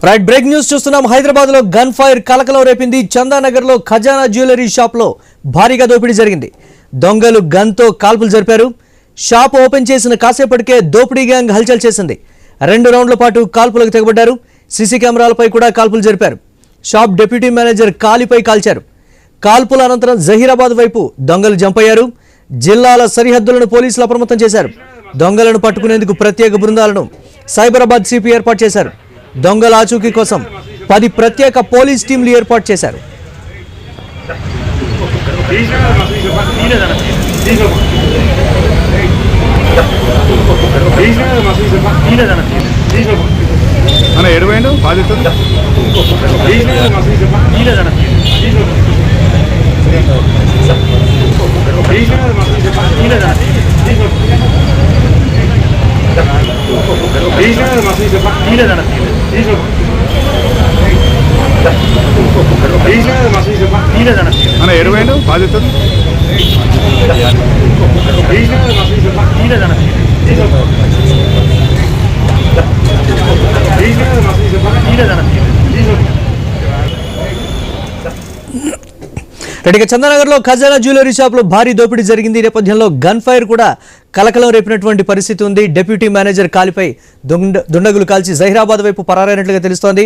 Right break news చూస్తున్నాం. హైదరాబాద్ లో gun fire కలకలం రేపింది. చందానగర్ లో ఖజానా జ్యువెలరీ షాప్ లో భారీగా దోపిడీ జరిగింది. దొంగలు గన్ తో కాల్పులు జరిపారు. షాప్ ఓపెన్ చేసిన కాసేపటికే దోపిడీ గ్యాంగ్ హల్చల్ చేసింది. 2 రౌండ్ల పాటు కాల్పులకు తెగబడ్డారు. సీసీ కెమెరాలపై కూడా కాల్పులు జరిపారు. షాప్ డిప్యూటీ మేనేజర్ కాలిపై కాల్చారు. కాల్పుల అనంతరం జహీరాబాద్ వైపు దొంగలు జంప్ అయ్యారు. జిల్లాల సరిహద్దులను పోలీసులు అప్రమత్తం చేశారు. దొంగలను పట్టుకునేందుకు ప్రత్యేక బృందాలను సైబరాబాద్ సిపి ఏర్పాటు చేశారు. దొంగల ఆచూకీ కోసం 10 ప్రత్యేక పోలీస్ టీంలు ఏర్పాటు చేశారు. చందానగర్ లో ఖజానా జ్యువెలరీ షాప్ లో భారీ దోపిడీ జరిగింది. నేపథ్యంలో గన్ ఫైర్ కూడా కలకలం రేపినటువంటి పరిస్థితి ఉంది. డిప్యూటీ మేనేజర్ కాలిపై దుండగులు కాల్చి జహీరాబాద్ వైపు పరారైనట్లుగా తెలుస్తోంది.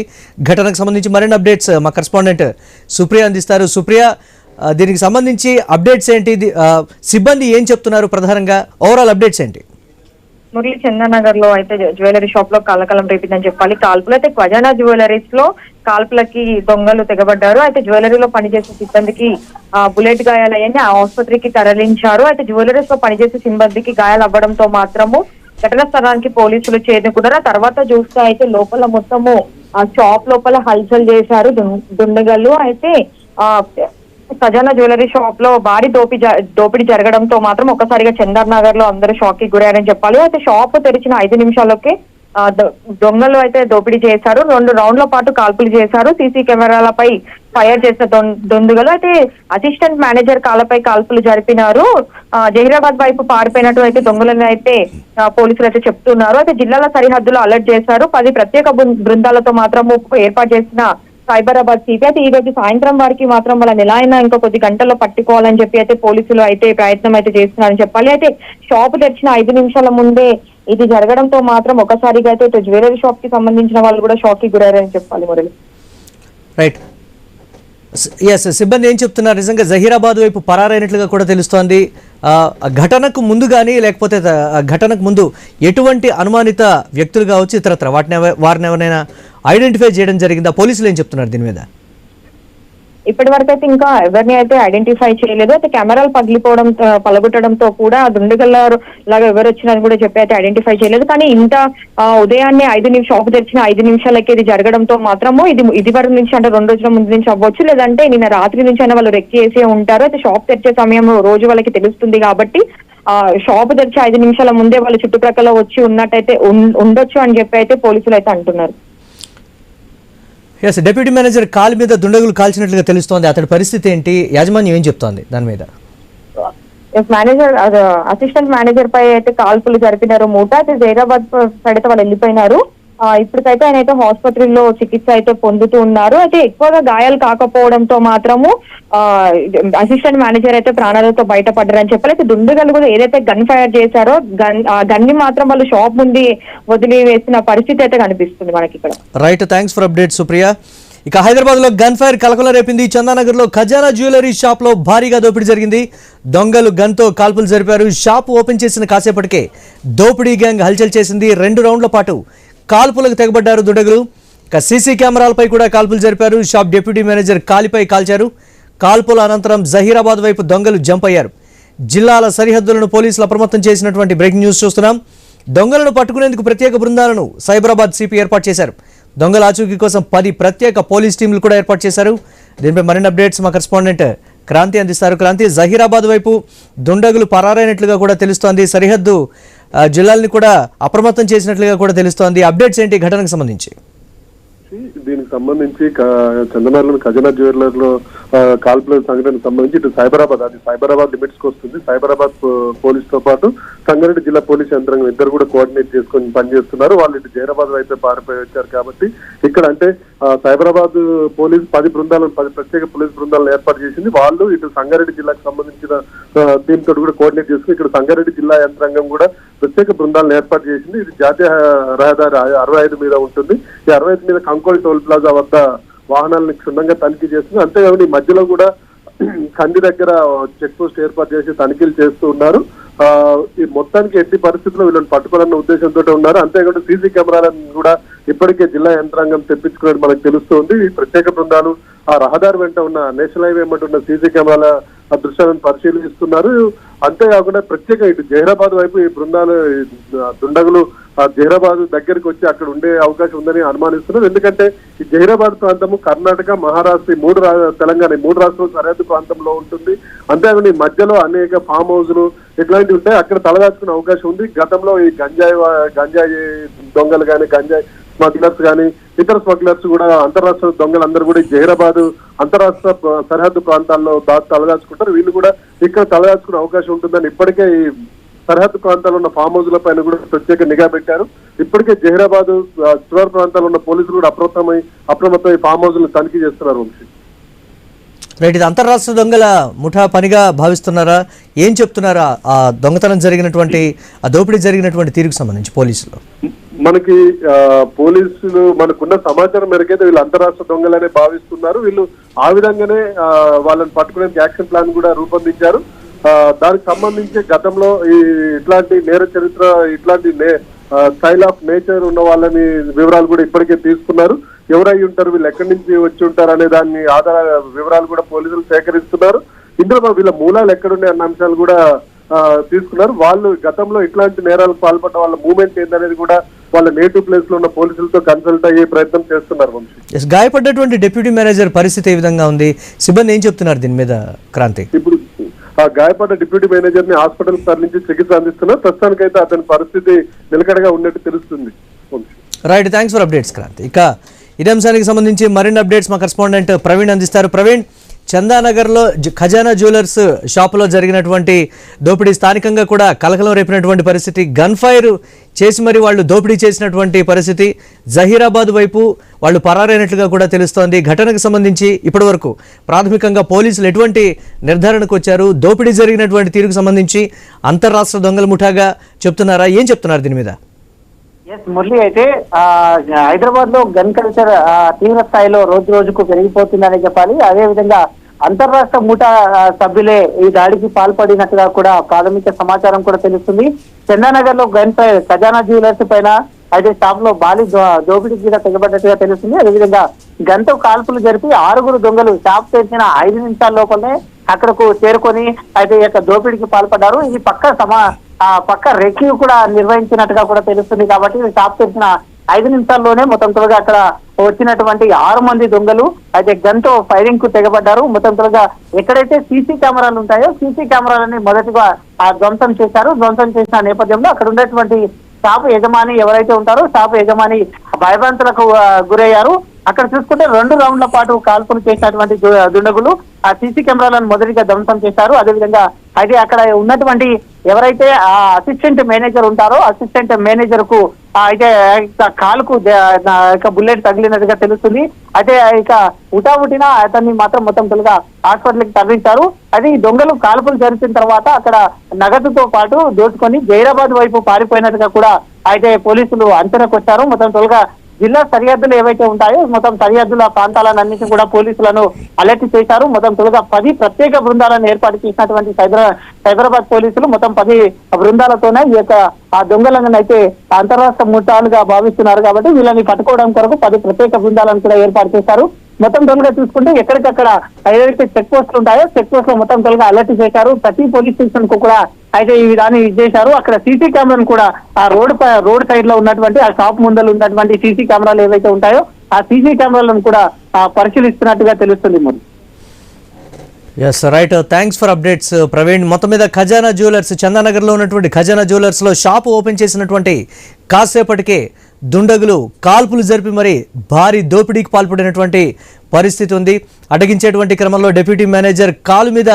ఘటనకు సంబంధించి మరిన్ని అప్డేట్స్ మా కరెస్పాండెంట్ సుప్రియ అందిస్తారు. సుప్రియ, దీనికి సంబంధించి అప్డేట్స్ ఏంటి? సిబ్బంది ఏం చెప్తున్నారు? ప్రధానంగా ఓవరాల్ అప్డేట్స్ ఏంటి? మురళి, చందానగర్ లో అయితే జ్యువెలరీ షాప్ లో కలకలం రేపిందని చెప్పాలి. కాల్పులు అయితే ఖజానా జ్యువెలరీస్ లో కాల్పులకి దొంగలు తెగబడ్డారు. అయితే జ్యువెలరీలో పనిచేసే సిబ్బందికి బుల్లెట్ గాయాలయ్యాయి. ఆసుపత్రికి తరలించారు. అయితే జ్యువెలరీస్ లో పనిచేసే సిబ్బందికి గాయాలు అవ్వడంతో మాత్రము ఘటనా స్థలానికి పోలీసులు చేరుకున్నారు. తర్వాత చూస్తే అయితే లోపల మొత్తము షాప్ లోపల హల్చల్ చేశారు దుండగలు. అయితే ఖజానా జ్యువెలరీ షాప్ లో భారీ దోపిడీ జరగడంతో మాత్రం ఒక్కసారిగా చందానగర్ లో అందరూ షాక్ కి గురయ్యారని చెప్పాలి. అయితే షాప్ తెరిచిన 5 నిమిషాలకే దొంగలు అయితే దోపిడీ చేశారు. 2 రౌండ్ల పాటు కాల్పులు చేశారు. సీసీ కెమెరాలపై ఫైర్ చేసిన దుండగులు అయితే అసిస్టెంట్ మేనేజర్ కాలపై కాల్పులు జరిపినారు. జహీరాబాద్ వైపు పారిపోయినట్టు అయితే దొంగలను అయితే పోలీసులు అయితే చెప్తున్నారు. అయితే జిల్లాల సరిహద్దులు అలర్ట్ చేశారు. 10 ప్రత్యేక బృందాలతో మాత్రము ఏర్పాటు చేసిన సైబరాబాద్ సిపి అయితే ఈ రోజు సాయంత్రం వారికి మాత్రం వాళ్ళని ఎలా అయినా ఇంకా కొద్ది గంటల్లో పట్టుకోవాలని చెప్పి అయితే పోలీసులు అయితే ప్రయత్నం అయితే చేస్తున్నారని చెప్పాలి. అయితే షాప్ తెరిచిన 5 నిమిషాల ముందే ఇది జరగడంతో మాత్రం ఒకసారిగా అయితే జ్యువెలరీ షాప్ కి సంబంధించిన వాళ్ళు కూడా షాక్ కి గురయ్యారని చెప్పాలి. మురళి, రైట్. ఎస్, సిబ్బంది ఏం చెప్తున్నారు? నిజంగా జహీరాబాద్ వైపు పరారైనట్లుగా కూడా తెలుస్తోంది. ఘటనకు ముందు కానీ లేకపోతే ఘటనకు ముందు ఎటువంటి అనుమానిత వ్యక్తులు కావచ్చు ఇతరత్ర వారిని ఎవరైనా ఐడెంటిఫై చేయడం జరిగిందా? పోలీసులు ఏం చెప్తున్నారు దీని మీద? ఇప్పటి వరకు అయితే ఇంకా ఎవరిని అయితే ఐడెంటిఫై చేయలేదు. అయితే కెమెరాలు పలగొట్టడంతో కూడా దుండగల లాగా ఎవరు వచ్చినారని కూడా చెప్పి అయితే ఐడెంటిఫై చేయలేదు. కానీ ఇంత ఉదయాన్నే 5 నిమిషాలు షాప్ తెరిచిన 5 నిమిషాలకి ఇది జరగడంతో మాత్రము ఇది వరకు నుంచి అంటే 2 రోజుల ముందు నుంచి అవ్వచ్చు, లేదంటే నిన్న రాత్రి నుంచి అయినా వాళ్ళు రెక్కి వేసే ఉంటారు. అయితే షాప్ తెరిచే సమయం రోజు వాళ్ళకి తెలుస్తుంది కాబట్టి షాప్ తెరిచే 5 నిమిషాల ముందే వాళ్ళు చుట్టుప్రక్కల వచ్చి ఉన్నట్టయితే ఉండొచ్చు అని చెప్పి అయితే పోలీసులు అయితే అంటున్నారు. ఎస్, డిప్యూటీ మేనేజర్ కాల్ మీద దుండగులు కాల్చినట్లుగా తెలుస్తోంది. అతడి పరిస్థితి ఏంటి? యాజమాన్యం ఏం చెప్తోంది దాని మీద? మేనేజర్ అసిస్టెంట్ మేనేజర్ పై అయితే కాల్పులు జరిపినారు మూట. అయితే జహీరాబాద్ సైడ్ అయితే వాళ్ళు వెళ్ళిపోయినారు. ఇప్పటికైతే ఆయన అయితే ఆసుపత్రిలో చికిత్స అయితే పొందుతూ ఉన్నారు. అయితే ఎక్కువగా గాయాలు కాకపోవడంతో మాత్రము అసిస్టెంట్ మేనేజర్ అయితే ప్రాణాలతో బయటపడ్డారని చెప్పాలి. అయితే దుండగులు కూడా ఏదైతే గన్ ఫైర్ చేశారో గన్ని మాత్రం వాళ్ళు షాప్ ముందు వదిలి వేసిన పరిస్థితి అయితే కనిపిస్తుంది మనకి ఇక్కడ. Right, thanks for update Supriya. ఇక హైదరాబాద్ లో గన్ ఫైర్ కలకలం రేపింది. చందానగర్ లో ఖజానా జ్యువెలరీ షాప్ లో భారీగా దోపిడీ జరిగింది. దొంగలు గన్ తో కాల్పులు జరిపారు. షాప్ ఓపెన్ చేసిన కాసేపటికే దోపిడీ గ్యాంగ్ హల్చల్ చేసింది. 2 రౌండ్ల పాటు కాల్పులకు తెగబడ్డారు దుండగులు. ఇక సీసీ కెమెరాలపై కూడా కాల్పులు జరిపారు. షాప్ డిప్యూటీ మేనేజర్ కాలిపై కాల్చారు. కాల్పుల అనంతరం జహీరాబాద్ వైపు దొంగలు జంప్ అయ్యారు. జిల్లాల సరిహద్దులను పోలీసులు అప్రమత్తం చేసినటువంటి బ్రేకింగ్ న్యూస్ చూస్తున్నాం. దొంగలను పట్టుకునేందుకు ప్రత్యేక బృందాలను సైబరాబాద్ సిపి ఏర్పాటు చేశారు. దొంగల ఆచూకీ కోసం 10 ప్రత్యేక పోలీస్ టీంలు కూడా ఏర్పాటు చేశారు. దీనిపై మరిన్ని అప్డేట్స్ మా కరెస్పాండెంట్ క్రాంతి అందిస్తారు. క్రాంతి, జహీరాబాద్ వైపు దుండగులు పరారైనట్లుగా కూడా తెలుస్తోంది. సరిహద్దు జిల్లాలని కూడా అప్రమత్తం చేసినట్లుగా కూడా తెలుస్తోంది. అప్డేట్స్ ఏంటి ఘటనకు సంబంధించి? దీనికి సంబంధించి చందనగర్లో ఖజానా జ్యువెలర్ లో కాల్పుల సంఘటనకు సంబంధించి ఇటు సైబరాబాద్ లిమిట్స్ కి వస్తుంది. సైబరాబాద్ పోలీస్ తో పాటు సంగారెడ్డి జిల్లా పోలీస్ యంత్రాంగం ఇద్దరు కూడా కోఆర్డినేట్ చేసుకొని పనిచేస్తున్నారు. వాళ్ళు ఇటు జైరాబాద్ వైపు పారిపోయి వచ్చారు కాబట్టి ఇక్కడ అంటే సైబరాబాద్ పోలీస్ 10 ప్రత్యేక పోలీస్ బృందాలను ఏర్పాటు చేసింది. వాళ్ళు ఇటు సంగారెడ్డి జిల్లాకు సంబంధించిన టీమ్ తోటి కూడా కోఆర్డినేట్ చేసుకుని ఇక్కడ సంగారెడ్డి జిల్లా యంత్రాంగం కూడా ప్రత్యేక బృందాలను ఏర్పాటు చేసింది. ఇది జాతీయ రహదారి 65 మీద ఉంటుంది. ఈ 65 మీద కంకోల్ టోల్ ప్లాజా వద్ద వాహనాలను క్షుణ్ణంగా తనిఖీ చేస్తుంది. అంతేకాకుండా ఈ మధ్యలో కూడా కంది దగ్గర చెక్ పోస్ట్ ఏర్పాటు చేసి తనిఖీలు చేస్తూ ఉన్నారు. ఈ మొత్తానికి ఎట్టి పరిస్థితుల్లో వీళ్ళని పట్టుకోవాలన్న ఉద్దేశంతో ఉన్నారు. అంతేకాకుండా సీసీ కెమెరాలను కూడా ఇప్పటికే జిల్లా యంత్రాంగం తెప్పించుకున్నట్టు మనకు తెలుస్తోంది. ఈ ప్రత్యేక బృందాలు ఆ రహదారి వెంట ఉన్న నేషనల్ హైవే వెంట ఉన్న సీసీ కెమెరాల దృశ్యాలను పరిశీలిస్తున్నారు. అంతేకాకుండా ప్రత్యేక ఇటు జహీరాబాద్ వైపు ఈ బృందాలు దుండగులు జహీరాబాద్ దగ్గరికి వచ్చి అక్కడ ఉండే అవకాశం ఉందని అనుమానిస్తున్నారు. ఎందుకంటే ఈ జహీరాబాద్ ప్రాంతము కర్ణాటక, మహారాష్ట్ర తెలంగాణ 3 రాష్ట్రాల సరిహద్దు ప్రాంతంలో ఉంటుంది. అంతేకాకుండా ఈ మధ్యలో అనేక ఫామ్ హౌస్లు ఇట్లాంటివి ఉంటాయి. అక్కడ తలదాచుకునే అవకాశం ఉంది. గతంలో ఈ గంజాయి దొంగలు కానీ, గంజాయి స్మగ్లర్స్ కానీ, ఇతర స్మగ్లర్స్ కూడా అంతరాష్ట్ర దొంగలందరూ కూడా ఈ జహీరాబాద్ అంతరాష్ట్ర సరిహద్దు ప్రాంతాల్లో తలదాచుకుంటారు. వీళ్ళు కూడా ఇక్కడ తలదాచుకునే అవకాశం ఉంటుందని ఇప్పటికే ఈ సరిహద్దు ప్రాంతాల్లో ఉన్న ఫామ్ హౌస్ల పైన కూడా ప్రత్యేక నిఘా పెట్టారు. ఇప్పటికే జహీరాబాద్ చివరి ప్రాంతాల్లో ఉన్న పోలీసులు కూడా అప్రమత్తమై ఫామ్ హౌస్లను తనిఖీ చేస్తున్నారు. వంశీ, రైట్, ఇది అంతర్రాష్ట్ర దొంగల ముఠా పనిగా భావిస్తున్నారా? ఏం చెప్తున్నారా ఆ దొంగతనం జరిగినటువంటి, ఆ దోపిడీ జరిగినటువంటి తీరుకు సంబంధించి పోలీసులు? మనకి పోలీసులు మనకున్న సమాచారం మేరకైతే వీళ్ళు అంతరాష్ట్ర దొంగలనే భావిస్తున్నారు. వీళ్ళు ఆ విధంగానే వాళ్ళని పట్టుకునే యాక్షన్ ప్లాన్ కూడా రూపొందించారు. దానికి సంబంధించి గతంలో ఇట్లాంటి నేర చరిత్ర, ఇట్లాంటి స్టైల్ ఆఫ్ నేచర్ ఉన్న వాళ్ళని వివరాలు కూడా ఇప్పటికే తీసుకున్నారు. ఎవరై ఉంటారు, వీళ్ళు ఎక్కడి నుంచి వచ్చి ఉంటారు అనే దాన్ని ఆధార వివరాలు కూడా పోలీసులు సేకరిస్తున్నారు. ఇందులో వీళ్ళ మూలాలు ఎక్కడున్నాయి అన్న అంశాలు కూడా తీసుకున్నారు. వాళ్ళు గతంలో ఇట్లాంటి నేరాలకు పాల్పడ్డ వాళ్ళ మూవ్మెంట్ ఏందనేది కూడా వాళ్ళ నేటివ్ ప్లేస్ లో ఉన్న పోలీసులతో కన్సల్ట్ అయ్యే ప్రయత్నం చేస్తున్నారు. వంశీ, గాయపడ్డటువంటి డిప్యూటీ మేనేజర్ పరిస్థితి ఏ విధంగా ఉంది? సిబ్బంది ఏం చెప్తున్నారు దీని మీద? క్రాంతి, ఇప్పుడు ఆ గాయపడ్డ డిప్యూటీ మేనేజర్ ని హాస్పిటల్ తరలించి చికిత్స అందిస్తున్నారు. ప్రస్తుతానికైతే అతని పరిస్థితి నిలకడగా ఉన్నట్టు తెలుస్తుంది. Right, thanks for updates Kranthi. ఇక ఇదే అంశానికి సంబంధించి మరిన్ని అప్డేట్స్ మా కరెస్పాండెంట్ ప్రవీణ్ అందిస్తారు. ప్రవీణ్, చందానగర్లో ఖజానా జ్యువెలర్స్ షాపులో జరిగినటువంటి దోపిడీ స్థానికంగా కూడా కలకలం రేపినటువంటి పరిస్థితి. గన్ ఫైర్ చేసి మరి వాళ్ళు దోపిడీ చేసినటువంటి పరిస్థితి. జహీరాబాద్ వైపు వాళ్ళు పరారైనట్లుగా కూడా తెలుస్తోంది. ఘటనకు సంబంధించి ఇప్పటివరకు ప్రాథమికంగా పోలీసులు ఎటువంటి నిర్ధారణకు వచ్చారు? దోపిడీ జరిగినటువంటి తీరుకు సంబంధించి అంతర్రాష్ట్ర దొంగల ముఠాగా చెప్తున్నారా? ఏం చెప్తున్నారు దీని మీద? మురళి, అయితే హైదరాబాద్ లో గన్ కల్చర్ తీవ్ర స్థాయిలో రోజు రోజుకు పెరిగిపోతుందని చెప్పాలి. అదే విధంగా అంతర్రాష్ట్ర ముఠా సభ్యులే ఈ దాడికి పాల్పడినట్టుగా కూడా ప్రాథమిక సమాచారం కూడా తెలుస్తుంది. చందానగర్ లో గన్ ఫైర్ ఖజానా జ్యువెలర్స్ పైన అయితే షాప్ లో భారీ దోపిడీ కూడా తెగబడ్డట్టుగా తెలుస్తుంది. అదేవిధంగా గన్తో కాల్పులు జరిపి 6 దొంగలు షాప్ తెరిచిన 5 నిమిషాల లోపలనే అక్కడకు చేరుకొని అయితే ఈ యొక్క దోపిడీకి పాల్పడ్డారు. ఇది పక్క రెక్యూ కూడా నిర్వహించినట్టుగా కూడా తెలుస్తుంది. కాబట్టి షాప్ తెరిచిన 5 నిమిషాల్లోనే మొత్తం త్వరగా అక్కడ వచ్చినటువంటి 6 మంది దొంగలు అయితే గన్తో ఫైరింగ్ కు తెగబడ్డారు. మొత్తం త్వరగా ఎక్కడైతే సీసీ కెమెరాలు ఉంటాయో సీసీ కెమెరాలని మొదటిగా ధ్వంసం చేశారు. ధ్వంసం చేసిన నేపథ్యంలో అక్కడ ఉండేటువంటి షాపు యజమాని ఎవరైతే ఉంటారో షాపు యజమాని భయభ్రాంతులకు గురయ్యారు. అక్కడ చూసుకుంటే 2 రౌండ్ల పాటు కాల్పులు చేసినటువంటి దుండగులు ఆ సీసీ కెమెరాలను మొదటిగా ధ్వంసం చేశారు. అదేవిధంగా అయితే అక్కడ ఉన్నటువంటి ఎవరైతే ఆ అసిస్టెంట్ మేనేజర్ ఉంటారో అసిస్టెంట్ మేనేజర్ కు అయితే కాలుకు బుల్లెట్ తగిలినట్టుగా తెలుస్తుంది. అయితే ఇక ఉటావుటిన అతన్ని మాత్రం మొత్తం తొలిగా హాస్పిటల్కి తరలించారు. అది దొంగలు కాల్పులు జరిపిన తర్వాత అక్కడ నగదుతో పాటు దోచుకొని జైరాబాద్ వైపు పారిపోయినట్టుగా కూడా అయితే పోలీసులు అంచనాకు వచ్చారు. మొత్తం తొలిగా జిల్లా సరిహద్దులు ఏవైతే ఉంటాయో మొత్తం సరిహద్దుల ప్రాంతాలన్నింటినీ కూడా పోలీసులను అలర్ట్ చేశారు. మొత్తం తొలిగా 10 ప్రత్యేక బృందాలను ఏర్పాటు చేసినటువంటి సైబరాబాద్ పోలీసులు మొత్తం 10 బృందాలతోనే ఈ యొక్క ఆ దొంగలను అయితే అంతరాష్ట్ర ముఠాలుగా భావిస్తున్నారు. కాబట్టి వీళ్ళని పట్టుకోవడం కొరకు 10 ప్రత్యేక బృందాలను కూడా ఏర్పాటు చేశారు. మొత్తం తొలిగా చూసుకుంటే ఎక్కడికక్కడ ఏదైతే చెక్ పోస్టులు ఉంటాయో చెక్ పోస్ట్ లో మొత్తం తొలిగా అలర్ట్ చేశారు. ప్రతి పోలీస్ స్టేషన్ కు కూడా అయితే ఈ విధాన్ని చేశారు. అక్కడ సీసీ కెమెరాను కూడా ఆ రోడ్ సైడ్ లో ఉన్నటువంటి ఆ షాప్ ముందలు ఉన్నటువంటి సీసీ కెమెరాలు ఏవైతే ఉంటాయో ఆ సీసీ కెమెరాలను కూడా పరిశీలిస్తున్నట్టుగా తెలుస్తుంది. మరి yes, right, thanks for updates Praveen. మొత్తం మీద ఖజానా జ్యువెలర్స్, చందానగర్లో ఉన్నటువంటి ఖజానా జ్యువెలర్స్లో షాపు ఓపెన్ చేసినటువంటి కాసేపటికే దుండగులు కాల్పులు జరిపి మరి భారీ దోపిడీకి పాల్పడినటువంటి పరిస్థితి ఉంది. అడ్డగించేటువంటి క్రమంలో డిప్యూటీ మేనేజర్ కాలు మీద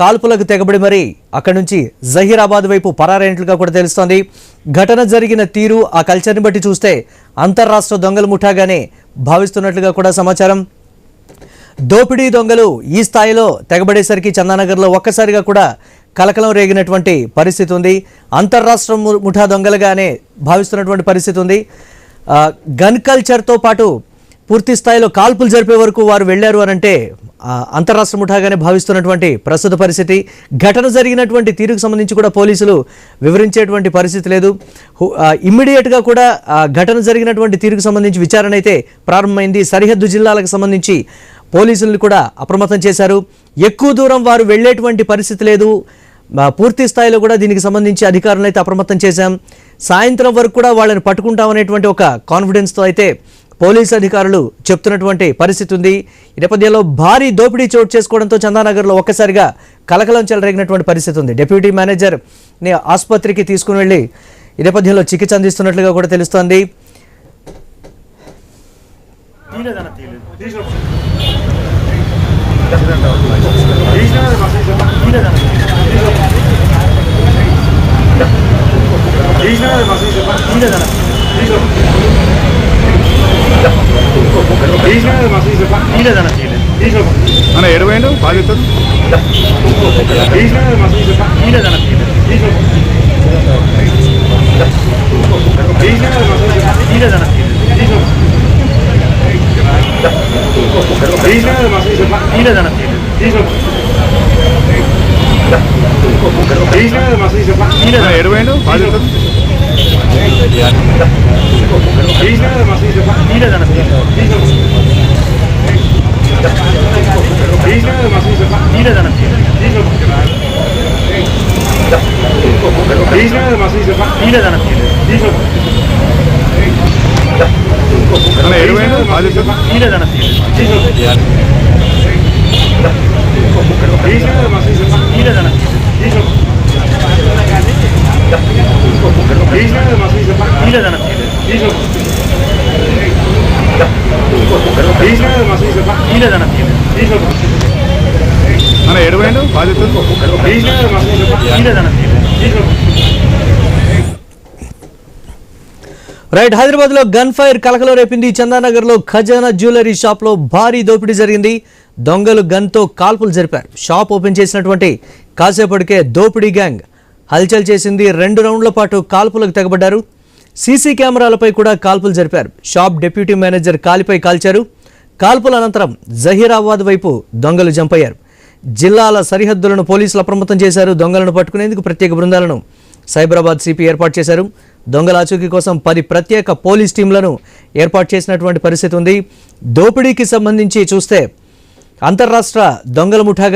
కాల్పులకు తెగబడి మరి అక్కడి నుంచి జహీరాబాద్ వైపు పరారైనట్లుగా కూడా తెలుస్తోంది. ఘటన జరిగిన తీరు ఆ కల్చర్ని బట్టి చూస్తే అంతర్రాష్ట్ర దొంగల ముఠాగానే భావిస్తున్నట్లుగా కూడా సమాచారం. దోపిడీ దొంగలు ఈ స్థాయిలో తెగబడేసరికి చందానగర్లో ఒక్కసారిగా కూడా కలకలం రేగినటువంటి పరిస్థితి ఉంది. అంతర్రాష్ట్ర ముఠా దొంగలుగానే భావిస్తున్నటువంటి పరిస్థితి ఉంది. గన్ కల్చర్తో పాటు పూర్తి స్థాయిలో కాల్పులు జరిపే వరకు వారు వెళ్ళారు అని అంటే అంతర్రాష్ట్ర ముఠాగానే భావిస్తున్నటువంటి ప్రస్తుత పరిస్థితి. ఘటన జరిగినటువంటి తీరుకు సంబంధించి కూడా పోలీసులు వివరించేటువంటి పరిస్థితి లేదు. ఇమ్మీడియట్గా కూడా ఘటన జరిగినటువంటి తీరుకు సంబంధించి విచారణ అయితే ప్రారంభమైంది. సరిహద్దు జిల్లాలకు సంబంధించి పోలీసులను కూడా అప్రమత్తం చేశారు. ఎక్కువ దూరం వారు వెళ్ళేటువంటి పరిస్థితి లేదు. పూర్తి స్థాయిలో కూడా దీనికి సంబంధించి అధికారులను అయితే అప్రమత్తం చేశాం. సాయంత్రం వరకు కూడా వాళ్ళని పట్టుకుంటామనేటువంటి ఒక కాన్ఫిడెన్స్తో అయితే పోలీసు అధికారులు చెప్తున్నటువంటి పరిస్థితి ఉంది. ఈ నేపథ్యంలో భారీ దోపిడీ చోటు చేసుకోవడంతో చందానగర్లో ఒక్కసారిగా కలకలం చెలరేగినటువంటి పరిస్థితి ఉంది. డిప్యూటీ మేనేజర్ని ఆసుపత్రికి తీసుకుని వెళ్ళి ఈ నేపథ్యంలో చికిత్స అందిస్తున్నట్లుగా కూడా తెలుస్తోంది. మన ఎడవేండు బాధితుడు ఎడవేండు బాధితుడు ఎడవేండు బాధితుడు మన ఎడవేండు బాధితుడు రైట్. హైదరాబాద్లో గన్ ఫైర్ కలకలం రేపింది. చందానగర్లో ఖజానా జ్యువెలరీ షాప్లో భారీ దోపిడీ జరిగింది. దొంగలు గన్తో కాల్పులు జరిపారు. షాప్ ఓపెన్ చేసినటువంటి కాసేపటికే దోపిడీ గ్యాంగ్ హల్చల్ చేసింది. 2 రౌండ్ల పాటు కాల్పులకు తెగబడ్డారు. సీసీ కెమెరాలపై కూడా కాల్పులు జరిపారు. షాప్ డిప్యూటీ మేనేజర్ కాలిపై కాల్చారు. కాల్పుల అనంతరం జహీరాబాద్ వైపు దొంగలు జంప్ అయ్యారు. జిల్లాల సరిహద్దులను పోలీసులు అప్రమత్తం చేశారు. దొంగలను పట్టుకునేందుకు ప్రత్యేక బృందాలను సైబరాబాద్ సిపి ఏర్పాటు చేశారు. దొంగల ఆచూకీ కోసం 10 ప్రత్యేక పోలీస్ టీంలను ఏర్పాటు చేసినటువంటి పరిస్థితి ఉంది. దోపిడీకి సంబంధించి చూస్తే అంతర్రాష్ట్ర దొంగల ముఠాగా